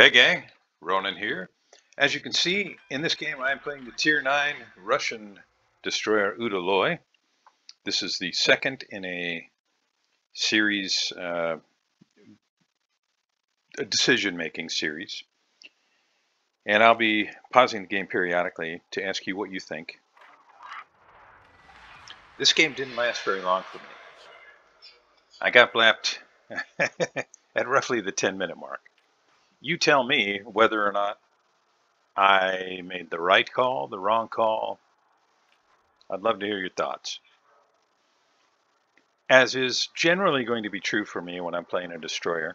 Hey gang, Ronan here. As you can see, in this game I am playing the Tier 9 Russian destroyer Udaloi. This is the second in a series, a decision-making series. And I'll be pausing the game periodically to ask you what you think. This game didn't last very long for me. I got blapped at roughly the 10-minute mark. You tell me whether or not I made the right call, the wrong call. I'd love to hear your thoughts. As is generally going to be true for me when I'm playing a destroyer,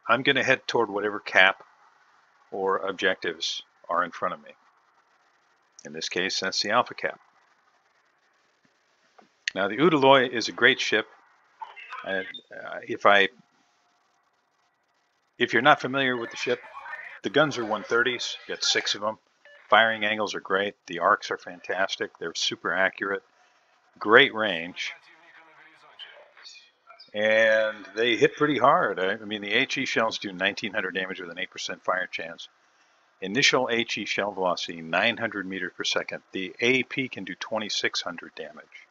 I'm going to head toward whatever cap or objectives are in front of me. In this case, that's the Alpha cap. Now, the Udaloi is a great ship. If you're not familiar with the ship, the guns are 130s. You got 6 of them. Firing angles are great. The arcs are fantastic. They're super accurate. Great range. And they hit pretty hard. I mean, the HE shells do 1900 damage with an 8% fire chance. Initial HE shell velocity, 900 meters per second. The AP can do 2600 damage.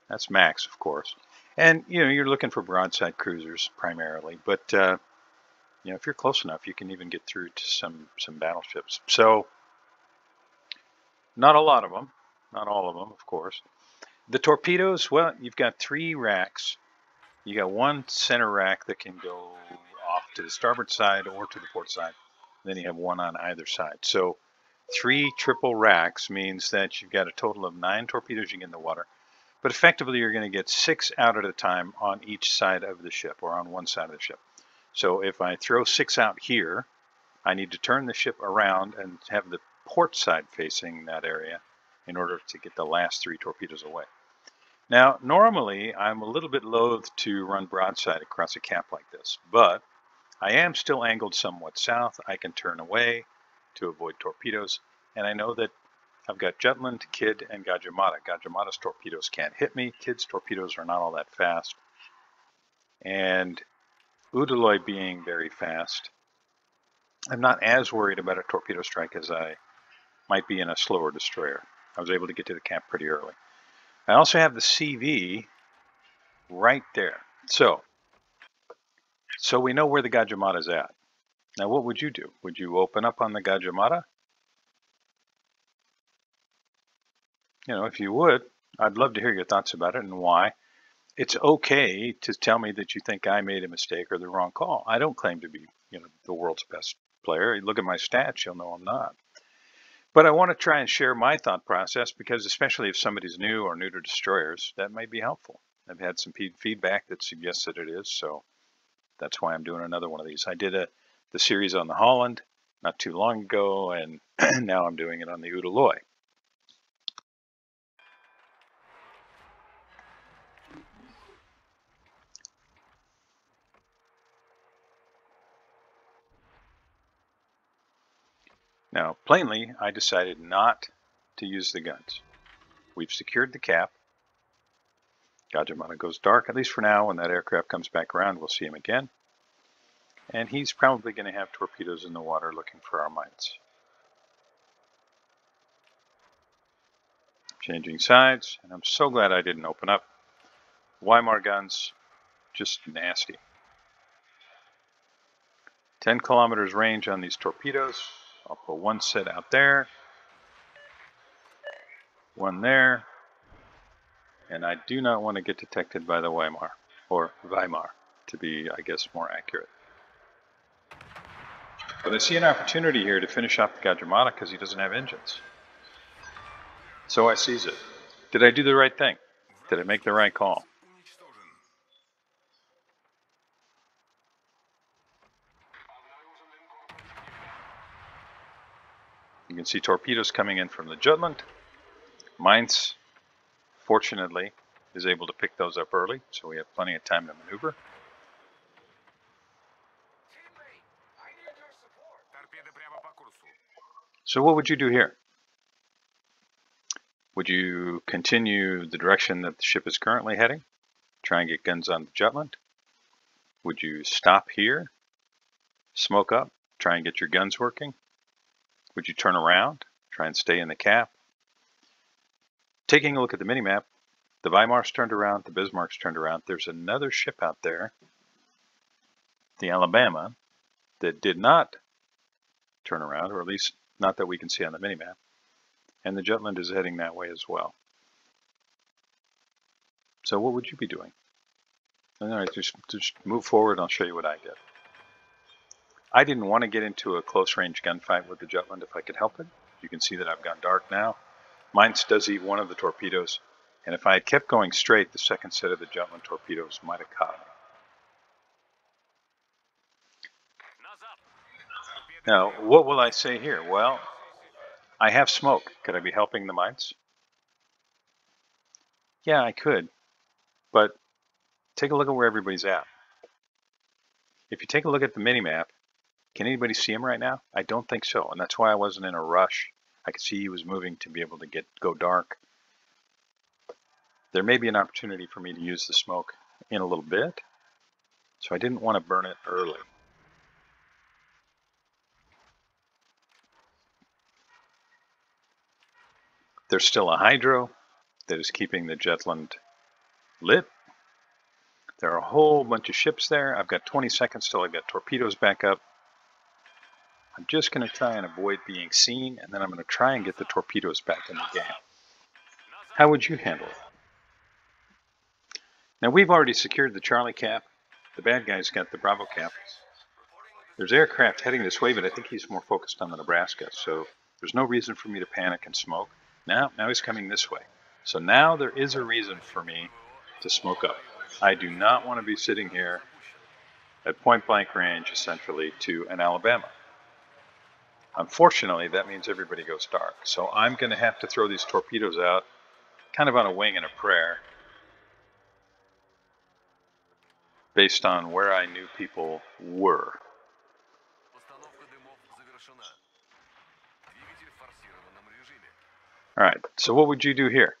That's max, of course. And, you know, you're looking for broadside cruisers primarily. But, you know, if you're close enough, you can even get through to some battleships. So, not a lot of them. Not all of them, of course. The torpedoes, well, you've got 3 racks. You got one center rack that can go off to the starboard side or to the port side. Then you have one on either side. So 3 triple racks means that you've got a total of 9 torpedoes you get in the water. But effectively, you're going to get 6 out at a time on each side of the ship, or on one side of the ship. So if I throw 6 out here, I need to turn the ship around and have the port side facing that area in order to get the last 3 torpedoes away. Now, normally, I'm a little bit loath to run broadside across a cap like this, but I am still angled somewhat south. I can turn away to avoid torpedoes, and I know that I've got Jutland, Kidd, and Gajimata. Gajimata's torpedoes can't hit me. Kidd's torpedoes are not all that fast. And Udaloi being very fast, I'm not as worried about a torpedo strike as I might be in a slower destroyer. I was able to get to the cap pretty early. I also have the CV right there. So we know where the Gajimata is at. Now, what would you do? Would you open up on the Gajimata? You know, if you would, I'd love to hear your thoughts about it and why. It's okay to tell me that you think I made a mistake or the wrong call. I don't claim to be, you know, the world's best player. You look at my stats, you'll know I'm not. But I want to try and share my thought process because, especially if somebody's new or new to destroyers, that might be helpful. I've had some feedback that suggests that it is, so that's why I'm doing another one of these. I did the series on the Holland not too long ago, and now I'm doing it on the Udaloi. Now, plainly, I decided not to use the guns. We've secured the cap. Gajimata goes dark, at least for now. When that aircraft comes back around, we'll see him again. And he's probably going to have torpedoes in the water looking for our mines. Changing sides, and I'm so glad I didn't open up. Weimar guns, just nasty. 10 kilometers range on these torpedoes. I'll put one set out there, one there, and I do not want to get detected by the Weimar, or Weimar, to be, I guess, more accurate. But I see an opportunity here to finish off the Gajimata because he doesn't have engines. So I seize it. Did I do the right thing? Did I make the right call? You can see torpedoes coming in from the Jutland. Mainz, fortunately, is able to pick those up early, so we have plenty of time to maneuver. So what would you do here? Would you continue the direction that the ship is currently heading? Try and get guns on the Jutland? Would you stop here, smoke up, try and get your guns working? Would you turn around, try and stay in the cap? Taking a look at the minimap, the Weimar's turned around, the Bismarck's turned around. There's another ship out there, the Alabama, that did not turn around, or at least not that we can see on the minimap. And the Jutland is heading that way as well. So what would you be doing? All right, just move forward and I'll show you what I did. I didn't want to get into a close range gunfight with the Jutland if I could help it. You can see that I've gone dark now. Mainz does eat one of the torpedoes, and if I had kept going straight, the second set of the Jutland torpedoes might have caught me. Now, what will I say here? Well, I have smoke. Could I be helping the Mainz? Yeah, I could, but take a look at where everybody's at. If you take a look at the minimap, can anybody see him right now? I don't think so, and that's why I wasn't in a rush. I could see he was moving to be able to go dark. There may be an opportunity for me to use the smoke in a little bit, so I didn't want to burn it early. There's still a hydro that is keeping the Jutland lit. There are a whole bunch of ships there. I've got 20 seconds till I get torpedoes back up. I'm just going to try and avoid being seen, and then I'm going to try and get the torpedoes back in the game. How would you handle it? Now, we've already secured the Charlie cap. The bad guy's got the Bravo cap. There's aircraft heading this way, but I think he's more focused on the Nebraska, so there's no reason for me to panic and smoke. Now he's coming this way. So now there is a reason for me to smoke up. I do not want to be sitting here at point blank range, essentially, to an Alabama. Unfortunately, that means everybody goes dark. So I'm going to have to throw these torpedoes out kind of on a wing and a prayer based on where I knew people were. All right, so what would you do here?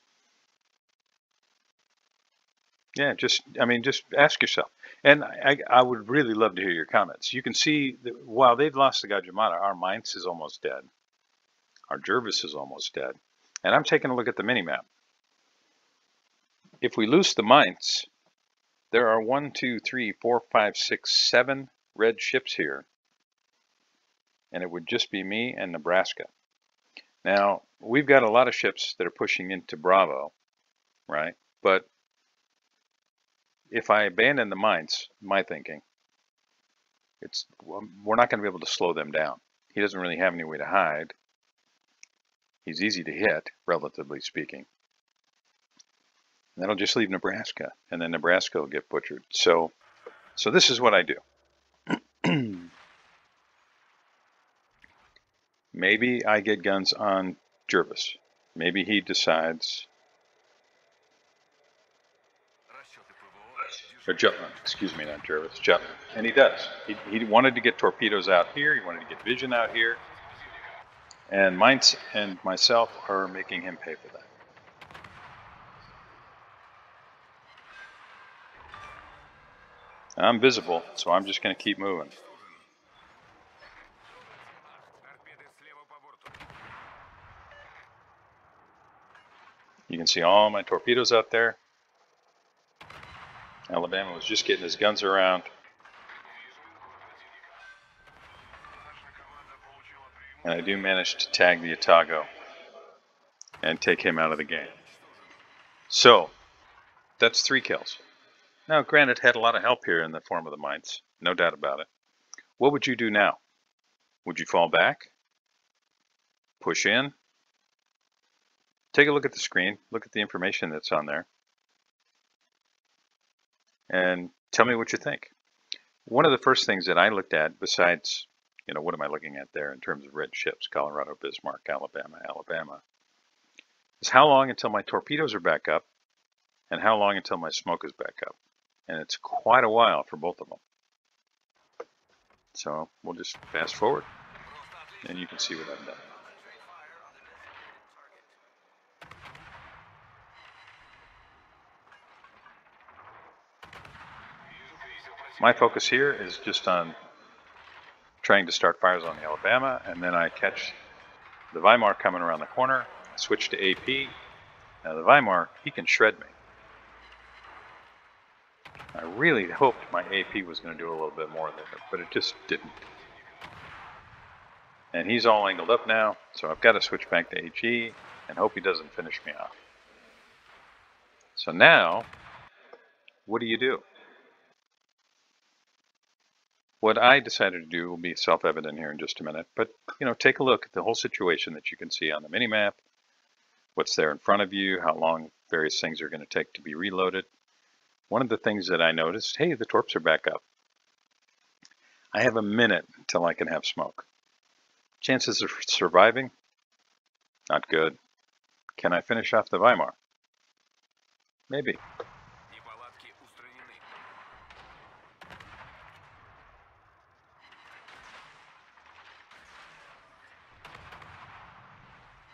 Yeah, just ask yourself. And I would really love to hear your comments. You can see that while they've lost the Gajimata, our Mainz is almost dead. Our Jervis is almost dead. And I'm taking a look at the minimap. If we lose the Mainz, there are 1, 2, 3, 4, 5, 6, 7 red ships here. And it would just be me and Nebraska. Now, we've got a lot of ships that are pushing into Bravo, right? But if I abandon the Mainz, my thinking, we're not going to be able to slow them down. He doesn't really have any way to hide. He's easy to hit, relatively speaking. And that'll just leave Nebraska, and then Nebraska will get butchered. So this is what I do. Maybe I get guns on Jervis. Maybe he decides, or Jutland, excuse me, not Jervis, Jutland. And he does. He wanted to get torpedoes out here. He wanted to get vision out here. And Mainz and myself are making him pay for that. I'm visible, so I'm just going to keep moving. You can see all my torpedoes out there. Alabama was just getting his guns around. And I do manage to tag the Otago and take him out of the game. So, that's 3 kills. Now, granted, had a lot of help here in the form of the Mainz, no doubt about it. What would you do now? Would you fall back? Push in? Take a look at the screen, look at the information that's on there, and tell me what you think. One of the first things that I looked at, besides, what am I looking at there in terms of red ships, Colorado, Bismarck, Alabama, is how long until my torpedoes are back up and how long until my smoke is back up. And it's quite a while for both of them. So we'll just fast forward and you can see what I've done. My focus here is just on trying to start fires on the Alabama, and then I catch the Weimar coming around the corner, switch to AP. Now the Weimar, he can shred me. I really hoped my AP was going to do a little bit more there, but it just didn't. And he's all angled up now, so I've got to switch back to HE and hope he doesn't finish me off. So now, what do you do? What I decided to do will be self-evident here in just a minute, but take a look at the whole situation that you can see on the mini-map, what's there in front of you, how long various things are going to take to be reloaded. One of the things that I noticed, hey, the torps are back up. I have a minute until I can have smoke. Chances of surviving? Not good. Can I finish off the Weimar? Maybe.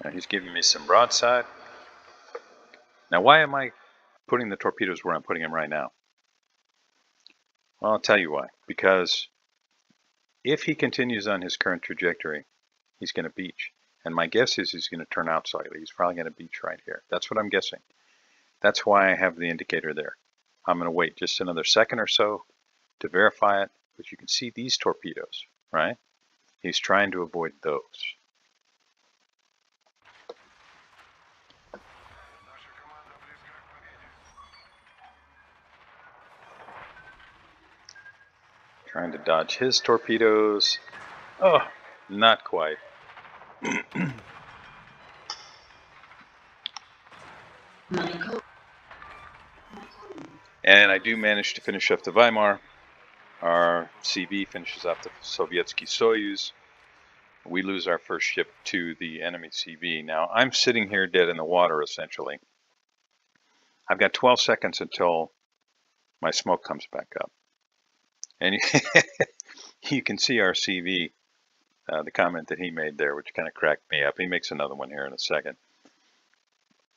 Now he's giving me some broadside. Now why am I putting the torpedoes where I'm putting them right now? Well, I'll tell you why. Because if he continues on his current trajectory, he's going to beach. And my guess is he's going to turn out slightly. He's probably going to beach right here. That's what I'm guessing. That's why I have the indicator there. I'm going to wait just another second or so to verify it. But you can see these torpedoes, right? He's trying to avoid those. Trying to dodge his torpedoes. Oh, not quite. And I do manage to finish up the Weimar. Our CV finishes off the Sovietsky Soyuz. We lose our first ship to the enemy CV. Now, I'm sitting here dead in the water, essentially. I've got 12 seconds until my smoke comes back up. And you can see our CV, the comment that he made there, which kind of cracked me up. He makes another one here in a second.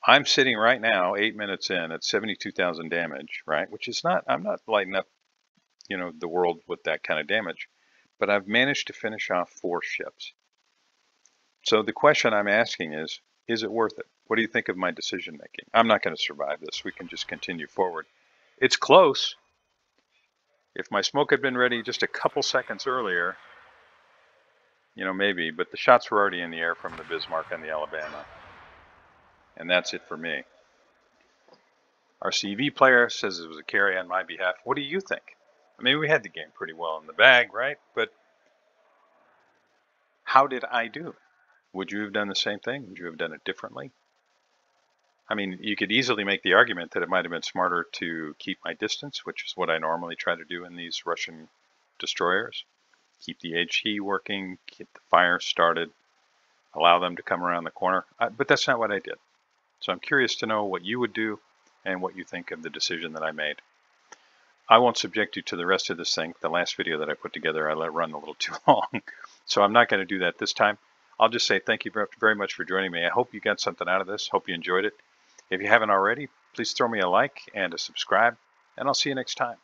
I'm sitting right now, 8 minutes in, at 72,000 damage, right? Which is not, I'm not lighting up, the world with that kind of damage. But I've managed to finish off 4 ships. So the question I'm asking is it worth it? What do you think of my decision making? I'm not going to survive this. We can just continue forward. It's close. If my smoke had been ready just a couple seconds earlier, maybe, but the shots were already in the air from the Bismarck and the Alabama. And that's it for me. Our CV player says it was a carry on my behalf. What do you think? I mean, we had the game pretty well in the bag, right? But how did I do? Would you have done the same thing? Would you have done it differently? I mean, you could easily make the argument that it might have been smarter to keep my distance, which is what I normally try to do in these Russian destroyers. Keep the HE working, keep the fire started, allow them to come around the corner. But that's not what I did. So I'm curious to know what you would do and what you think of the decision that I made. I won't subject you to the rest of this thing. The last video that I put together, I let run a little too long. So I'm not going to do that this time. I'll just say thank you very much for joining me. I hope you got something out of this. Hope you enjoyed it. If you haven't already, please throw me a like and a subscribe, and I'll see you next time.